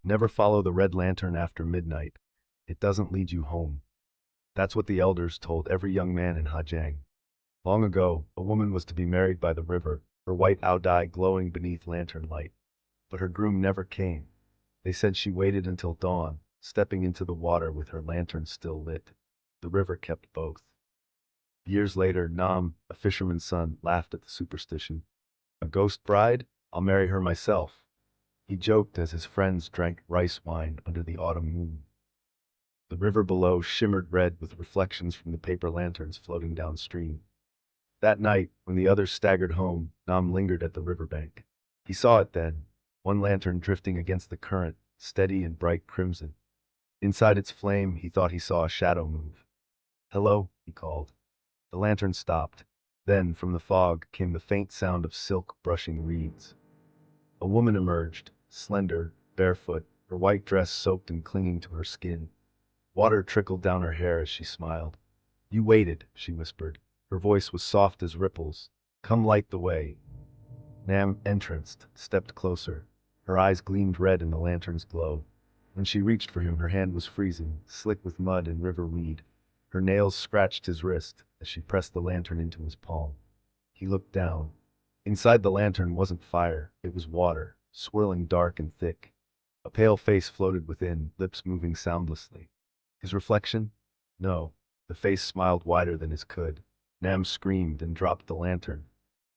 Never follow the red lantern after midnight. It doesn't lead you home. That's what the elders told every young man in Hajang. Long ago, a woman was to be married by the river, her white dye glowing beneath lantern light. But her groom never came. They said she waited until dawn, stepping into the water with her lantern still lit. The river kept both. Years later, Nam, a fisherman's son, laughed at the superstition. A ghost bride? I'll marry her myself. He joked as his friends drank rice wine under the autumn moon. The river below shimmered red with reflections from the paper lanterns floating downstream. That night, when the others staggered home, Nam lingered at the riverbank. He saw it then, one lantern drifting against the current, steady and bright crimson. Inside its flame, he thought he saw a shadow move. "Hello," he called. The lantern stopped. Then, from the fog, came the faint sound of silk brushing reeds. A woman emerged, slender, barefoot, her white dress soaked and clinging to her skin. Water trickled down her hair as she smiled. "You waited," she whispered. Her voice was soft as ripples. "Come light the way." Nam entranced, stepped closer. Her eyes gleamed red in the lantern's glow. When she reached for him, her hand was freezing, slick with mud and river weed. Her nails scratched his wrist as she pressed the lantern into his palm. He looked down. Inside the lantern wasn't fire, it was water, swirling dark and thick. A pale face floated within, lips moving soundlessly. His reflection? No. The face smiled wider than his could. Nam screamed and dropped the lantern.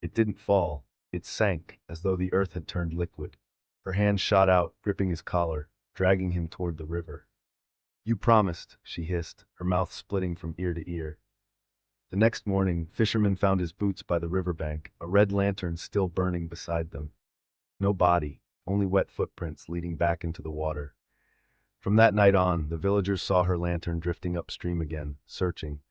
It didn't fall. It sank, as though the earth had turned liquid. Her hand shot out, gripping his collar, dragging him toward the river. "You promised," she hissed, her mouth splitting from ear to ear. The next morning, fishermen found his boots by the riverbank, a red lantern still burning beside them. No body, only wet footprints leading back into the water. From that night on, the villagers saw her lantern drifting upstream again, searching.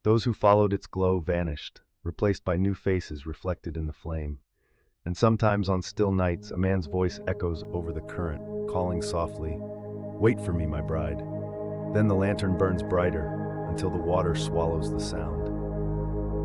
Those who followed its glow vanished, replaced by new faces reflected in the flame. And sometimes on still nights, a man's voice echoes over the current, calling softly, "Wait for me, my bride." Then the lantern burns brighter, until the water swallows the sound.